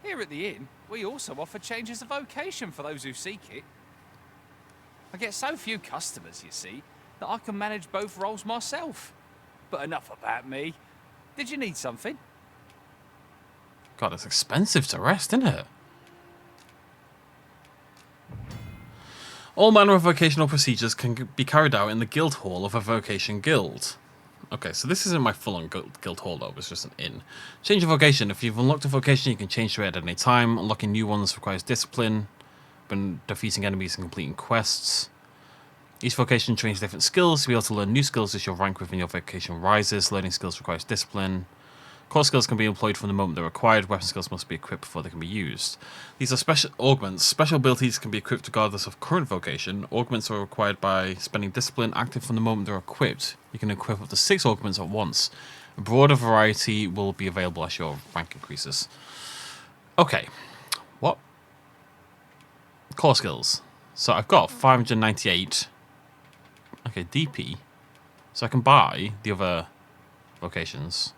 Here at the inn, we also offer changes of vocation for those who seek it. I get so few customers, you see, that I can manage both roles myself. But enough about me. Did you need something? God, it's expensive to rest, isn't it? All manner of vocational procedures can be carried out in the guild hall of a vocation guild. Okay, so this isn't my full-on guild hall though, it's just an inn. Change of vocation. If you've unlocked a vocation, you can change to it at any time. Unlocking new ones requires discipline, when defeating enemies and completing quests. Each vocation trains different skills. To be able to learn new skills as your rank within your vocation rises. Learning skills requires discipline. Core skills can be employed from the moment they're acquired. Weapon skills must be equipped before they can be used. These are special augments. Special abilities can be equipped regardless of current vocation. Augments are required by spending discipline, active from the moment they're equipped. You can equip up to 6 augments at once. A broader variety will be available as your rank increases. Okay. What? Core skills. So I've got 598. Okay, DP. So I can buy the other vocations.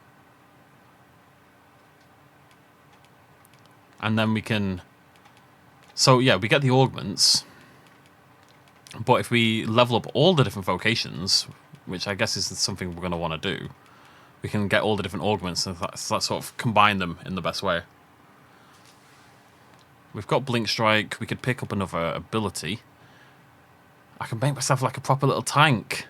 And then we can... So, yeah, we get the augments. But if we level up all the different vocations, which I guess is something we're going to want to do, we can get all the different augments and that sort of combine them in the best way. We've got Blink Strike. We could pick up another ability. I can make myself like a proper little tank.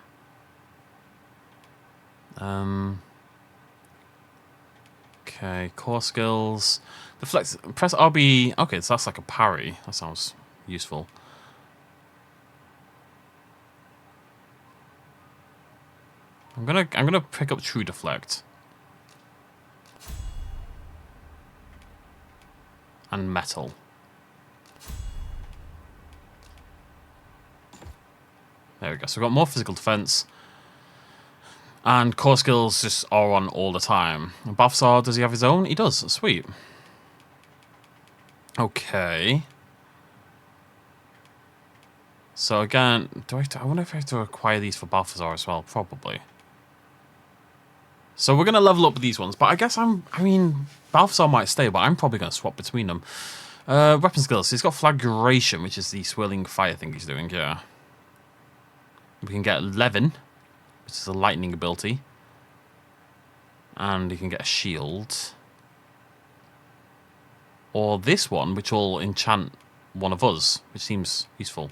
Okay, core skills. The flex, press RB. Okay, so that's like a parry. That sounds useful. I'm gonna pick up True Deflect. And Metal. There we go. So we've got more physical defense. And core skills just are on all the time. Balthazar, does he have his own? He does. Sweet. Okay. So again, I wonder if I have to acquire these for Balthazar as well. Probably. So we're going to level up these ones. But I guess I mean, Balthazar might stay, but I'm probably going to swap between them. Weapon skills. So he's got Flagration, which is the swirling fire thing he's doing, yeah. We can get 11, which is a lightning ability. And you can get a shield. Or this one, which will enchant one of us, which seems useful.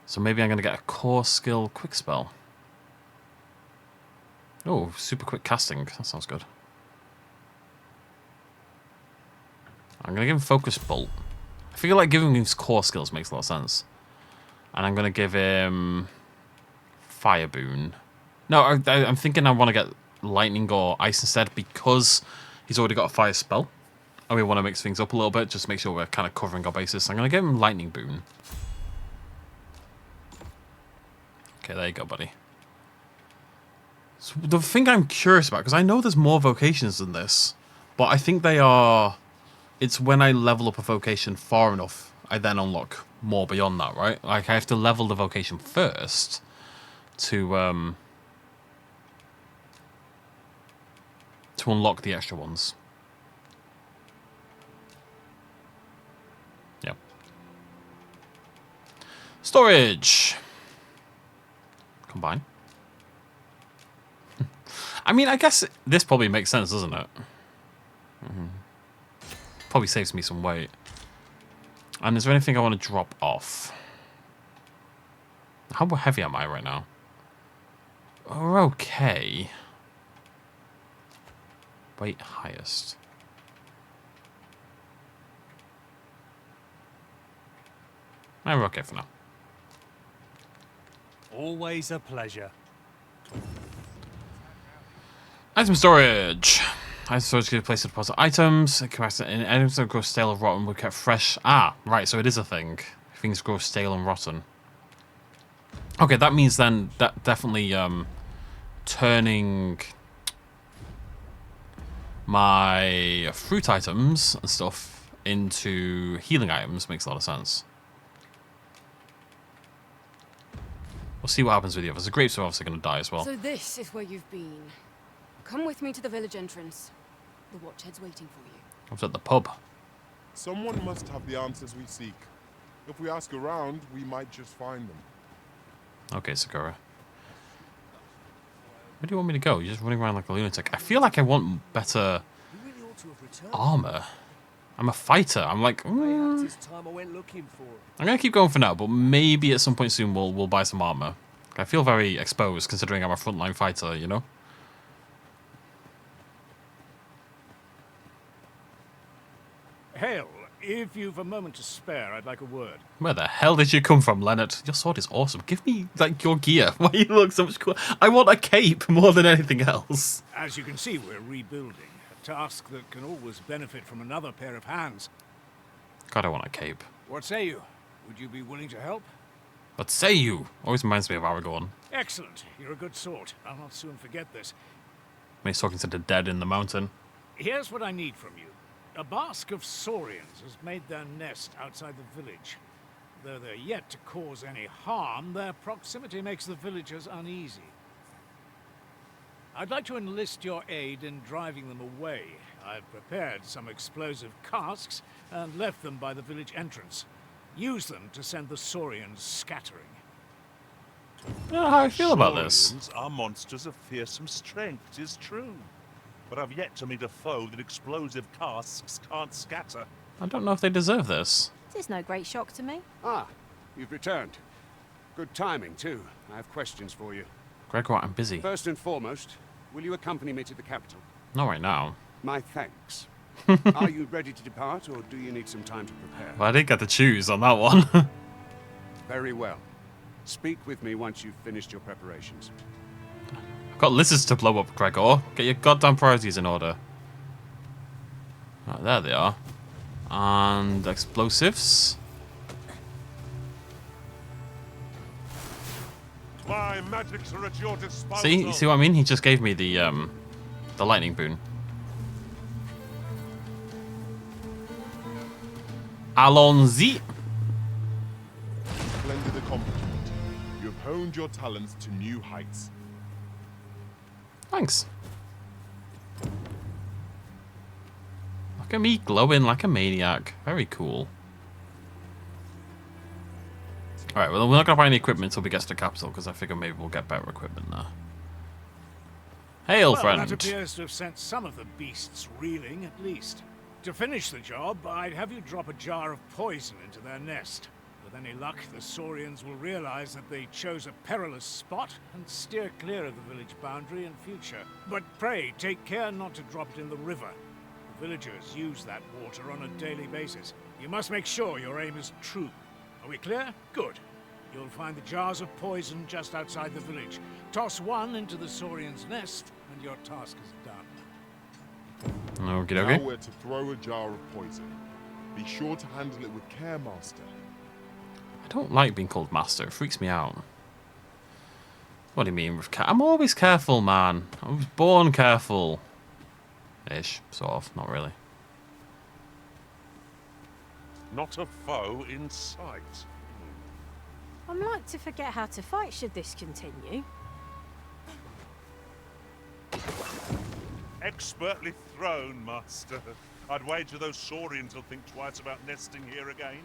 So maybe I'm going to get a core skill quick spell. Oh, super quick casting. That sounds good. I'm going to give him Focus Bolt. I feel like giving him his core skills makes a lot of sense. And I'm going to give him Fire Boon. No, I'm thinking I want to get Lightning or Ice instead because he's already got a fire spell. And we want to mix things up a little bit, just to make sure we're kind of covering our bases. So I'm going to give him Lightning Boon. Okay, there you go, buddy. So the thing I'm curious about, because I know there's more vocations than this, but I think they are... It's when I level up a vocation far enough, I then unlock more beyond that, right? Like, I have to level the vocation first to unlock the extra ones. Yep. Storage. Combine. I mean, I guess this probably makes sense, doesn't it? Probably saves me some weight. And is there anything I want to drop off? How heavy am I right now? We're okay. Weight highest. We're okay for now. Always a pleasure. Item storage. Item storage can be placed to deposit items. Items that grow stale or rotten will be kept fresh. Ah, right, so it is a thing. Things grow stale and rotten. Okay, that means then that definitely turning my fruit items and stuff into healing items makes a lot of sense. We'll see what happens with the others. The grapes are obviously going to die as well. So this is where you've been. Come with me to the village entrance. The watchhead's waiting for you. I was at the pub. Someone must have the answers we seek. If we ask around, we might just find them. Okay, Sakura. Where do you want me to go? You're just running around like a lunatic. I feel like I want better armor. I'm a fighter. I'm like, I'm gonna keep going for now, but maybe at some point soon we'll buy some armor. I feel very exposed considering I'm a frontline fighter, you know? Hail, if you've a moment to spare, I'd like a word. Where the hell did you come from, Leonard? Your sword is awesome. Give me, like, your gear. Why you look so much cool? I want a cape more than anything else. As you can see, we're rebuilding. A task that can always benefit from another pair of hands. God, I want a cape. What say you? Would you be willing to help? What say you? Always reminds me of Aragorn. Excellent. You're a good sort. I'll not soon forget this. When he's talking to the dead in the mountain. Here's what I need from you. A basque of saurians has made their nest outside the village. Though they're yet to cause any harm, their proximity makes the villagers uneasy. I'd like to enlist your aid in driving them away. I've prepared some explosive casks and left them by the village entrance. Use them to send the saurians scattering. I don't know how I feel about this. Saurians are monsters of fearsome strength, 'tis true. But I've yet to meet a foe that explosive casks can't scatter. I don't know if they deserve this. It's no great shock to me. Ah, you've returned. Good timing, too. I have questions for you. Gregor, I'm busy. First and foremost, will you accompany me to the capital? Not right now. My thanks. Are you ready to depart, or do you need some time to prepare? Well, I didn't get to choose on that one. Very well. Speak with me once you've finished your preparations. I've got lizards to blow up, Gregor. Get your goddamn priorities in order. Right, there they are. And explosives. My magics are at your disposal. See what I mean? He just gave me the lightning boon. Allons-y. Splendid accomplishment. You have honed your talents to new heights. Thanks. Look at me glowing like a maniac. Very cool. Alright, well, we're not going to buy any equipment until we get to the capital, because I figure maybe we'll get better equipment there. Hail, well, friend. That appears to have sent some of the beasts reeling, at least. To finish the job, I'd have you drop a jar of poison into their nest. With any luck, the Saurians will realize that they chose a perilous spot and steer clear of the village boundary in future. But pray, take care not to drop it in the river. The villagers use that water on a daily basis. You must make sure your aim is true. Are we clear? Good. You'll find the jars of poison just outside the village. Toss one into the Saurian's nest, and your task is done. Okie Now dokie. we're to throw a jar of poison. Be sure to handle it with care, Master. I don't like being called master. It freaks me out. What do you mean with I'm always careful, man. I was born careful. Ish, sort of. Not really. Not a foe in sight. I'm like to forget how to fight should this continue. Expertly thrown, Master. I'd wager those Saurians will think twice about nesting here again.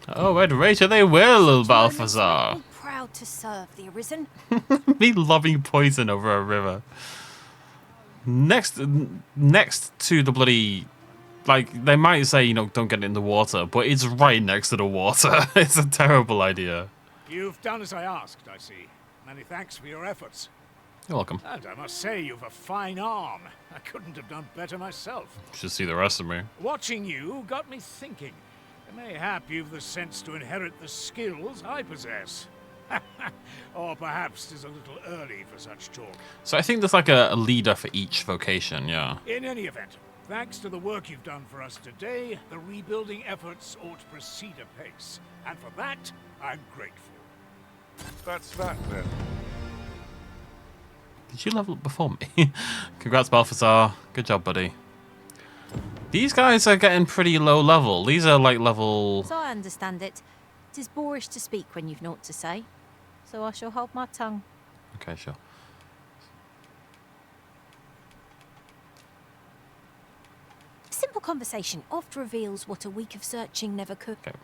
Oh, I'd wager they will, Balthazar. I'm proud to serve the Arisen. Me loving poison over a river. Next to the bloody... Like, they might say, you know, don't get it in the water, but it's right next to the water. It's a terrible idea. You've done as I asked, I see. Many thanks for your efforts. You're welcome. And I must say, you've a fine arm. I couldn't have done better myself. Should see the rest of me. Watching you got me thinking. Mayhap you've the sense to inherit the skills I possess. Or perhaps 'tis a little early for such talk. So I think there's like a leader for each vocation, yeah. In any event, thanks to the work you've done for us today, the rebuilding efforts ought to proceed apace. And for that, I'm grateful. That's that, then. Did you level up before me? Congrats, Balthazar. Good job, buddy. These guys are getting pretty low level. These are like level... As I understand it, 'tis boorish to speak when you've naught to say. So I shall hold my tongue. Okay, sure. Simple conversation oft reveals what a week of searching never could. Okay.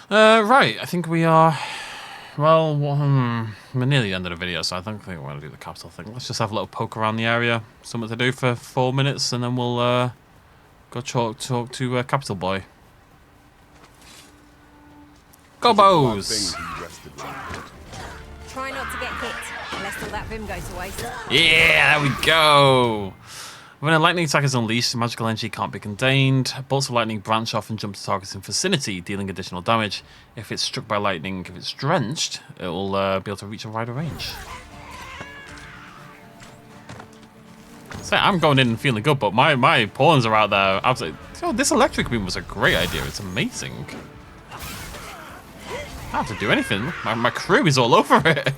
Right, I think we are... Well, we're near the end of the video, so I don't think we're going to do the capital thing. Let's just have a little poke around the area. Something to do for 4 minutes, and then we'll go talk to Capital Boy. Go Bows! Try not to get hit, lest all that vim goes to waste. Yeah, there we go! When a lightning attack is unleashed, magical energy can't be contained. Bolts of lightning branch off and jump to targets in vicinity, dealing additional damage. If it's struck by lightning, if it's drenched, it will be able to reach a wider range. So I'm going in and feeling good, but my pawns are out there. Absolutely. Oh, this electric beam was a great idea. It's amazing. I don't have to do anything. My crew is all over it.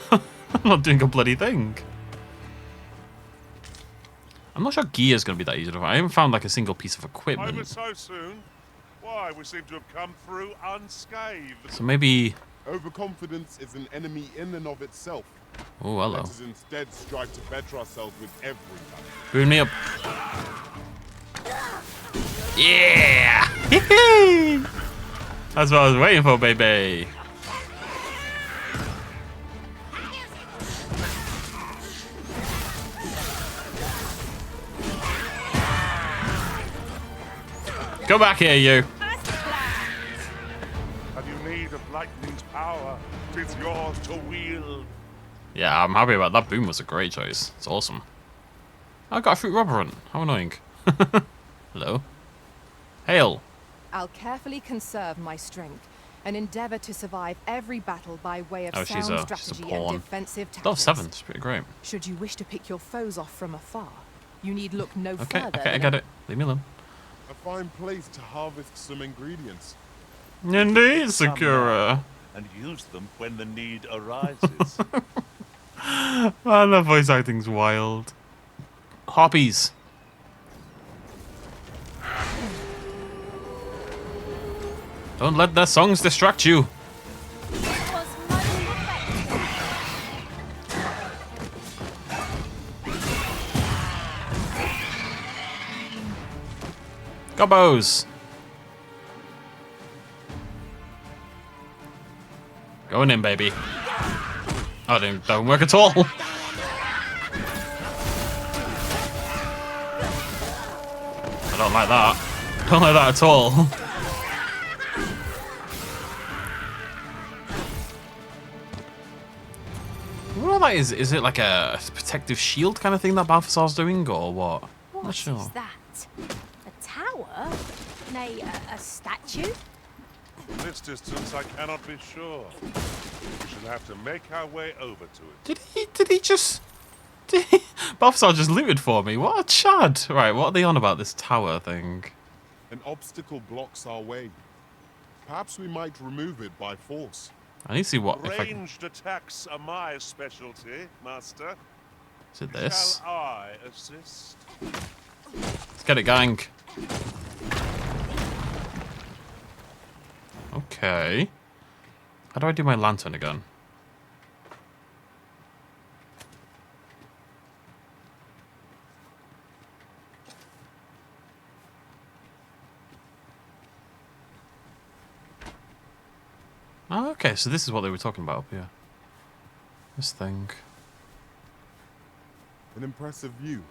I'm not doing a bloody thing. I'm not sure gear's going to be that easy to find. I haven't found like a single piece of equipment. Over so soon? Why, we seem to have come through unscathed. So maybe... Overconfidence is an enemy in and of itself. Oh, hello. Let us instead strive to better ourselves with every battle. Boom me up. Yeah! That's what I was waiting for, baby. Go back here, you. Have you need of lightning's power? 'Tis yours to wield. Yeah, I'm happy about that. Boom was a great choice. It's awesome. I got a fruit rubber run. How annoying. Hello. Hail. I'll carefully conserve my strength and endeavor to survive every battle by way of Oh, she's sound a strategy and pawn. defensive tactics. Level 7. It's pretty great. Should you wish to pick your foes off from afar, you need look no Okay, further. okay, I get it. Leave me alone. A fine place to harvest some ingredients. Indeed, Sakura. And use them when the need arises. Man, that voice acting's wild. Hobbies. Don't let their songs distract you. Gobos. Going in, baby. Oh, it don't work at all. I don't like that. Don't like that at all. What that is it like a protective shield kind of thing that Balthazar's doing, or what? What Not sure. is that? A tower? Nay, a statue? From this distance, I cannot be sure. We shall have to make our way over to it. Did he just... Balthazar just looted for me. What a chad. Right, what are they on about this tower thing? An obstacle blocks our way. Perhaps we might remove it by force. I need to see what... If I... Ranged attacks are my specialty, Master. Is it this? Shall I assist? Let's get it, gang. Okay. How do I do my lantern again? Oh, okay, so this is what they were talking about up here. This thing. An impressive view.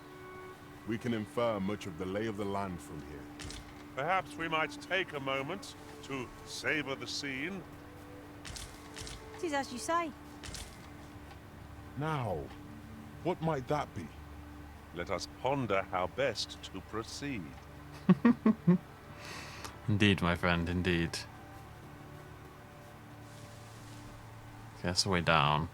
We can infer much of the lay of the land from here. Perhaps we might take a moment to savor the scene. It is as you say. Now, what might that be? Let us ponder how best to proceed. Indeed, my friend, indeed. Okay, that's the way down.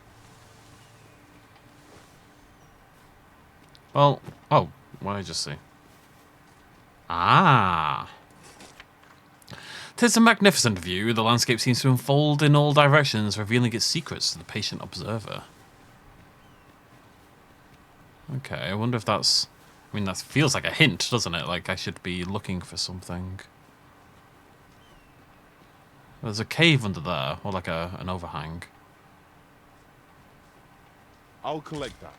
Well, oh, what did I just see? Ah! 'Tis a magnificent view. The landscape seems to unfold in all directions, revealing its secrets to the patient observer. Okay, I wonder if that's... I mean, that feels like a hint, doesn't it? Like I should be looking for something. There's a cave under there, or like an overhang. I'll collect that.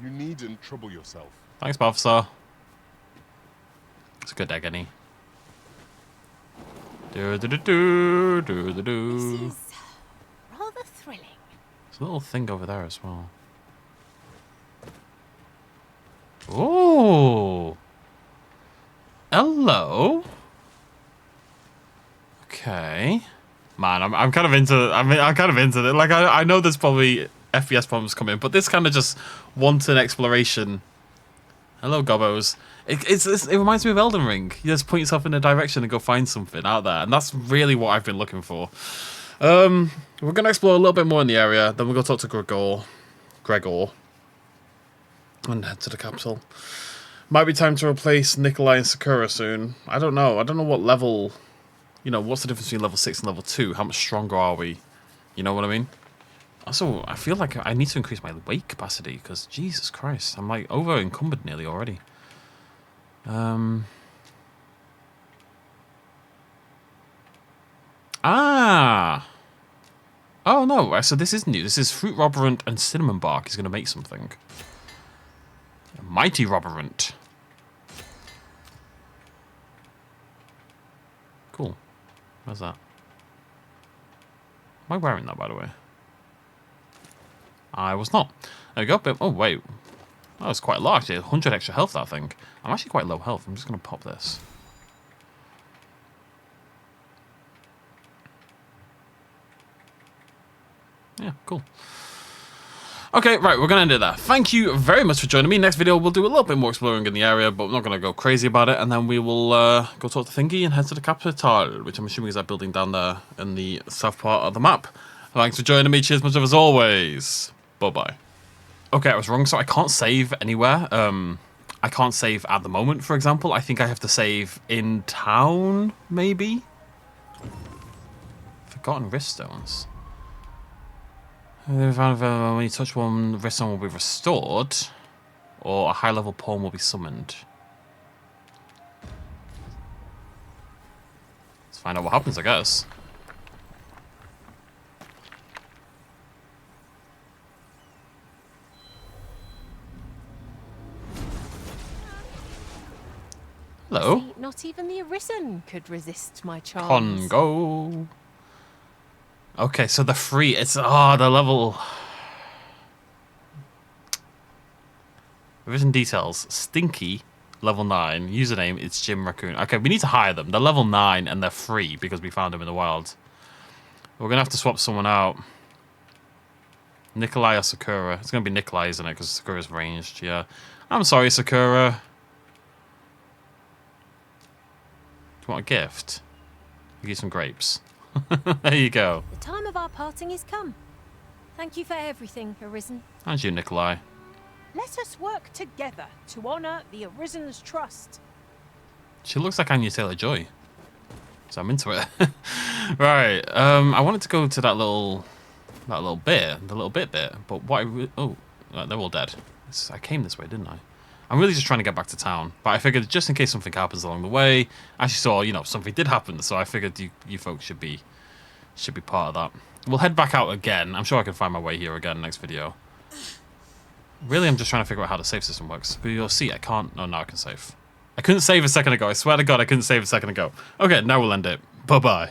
You needn't trouble yourself. Thanks, officer. It's a good egg, any. This is rather thrilling. There's a little thing over there as well. Oh, hello. Okay, man, I'm kind of into. I'm kind of into it. Like I know there's probably FPS problems coming, but this kind of just wanton exploration. Hello, Gobbos. It reminds me of Elden Ring. You just point yourself in a direction and go find something out there, and that's really what I've been looking for. We're gonna explore a little bit more in the area. Then we'll go talk to Gregor. And head to the capital. Might be time to replace Nikolai and Sakura soon. I don't know. I don't know what level... You know, what's the difference between level 6 and level 2? How much stronger are we? You know what I mean? Also, I feel like I need to increase my weight capacity, because Jesus Christ, I'm like over encumbered nearly already. Ah! Oh no, so this is new. This is fruit roberant and cinnamon bark. He's going to make something. Mighty Roberant. Cool. Where's that? Am I wearing that, by the way? I was not. There we go. Oh, wait. Oh, it's quite large. 100 extra health, that thing. I'm actually quite low health. I'm just going to pop this. Yeah, cool. Okay, right, we're going to end it there. Thank you very much for joining me. Next video, we'll do a little bit more exploring in the area, but we're not going to go crazy about it. And then we will go talk to Thingy and head to the capital, which I'm assuming is that building down there in the south part of the map. Thanks for joining me. Cheers much as always. Bye-bye. Okay, I was wrong. So I can't save anywhere. I can't save at the moment, for example. I think I have to save in town, maybe? Forgotten wrist stones. When you touch one, the wrist stone will be restored, or a high-level pawn will be summoned. Let's find out what happens, I guess. Hello. See, not even the Arisen could resist my charms. Congo. Okay, so the free, it's, the level. Revision details. Stinky, level 9. Username, it's Jim Raccoon. Okay, we need to hire them. They're level 9 and they're free because we found them in the wild. We're going to have to swap someone out. Nikolai or Sakura. It's going to be Nikolai, isn't it? Because Sakura's ranged, yeah. I'm sorry, Sakura. Do you want a gift? I'll give you some grapes. There you go. The time of our parting is come. Thank you for everything, Arisen. And you, Nikolai. Let us work together to honor the Arisen's trust. She looks like Anya Taylor-Joy, so I'm into it. Right, I wanted to go to that little bit, the little bit, but what they're all dead. I came this way, didn't I? I'm really just trying to get back to town, but I figured just in case something happens along the way, I actually saw, something did happen, so I figured you folks should be part of that. We'll head back out again. I'm sure I can find my way here again next video. Really, I'm just trying to figure out how the save system works. But you'll see, I can't. Oh, no, I can save. I couldn't save a second ago. I swear to God, I couldn't save a second ago. Okay, now we'll end it. Bye-bye.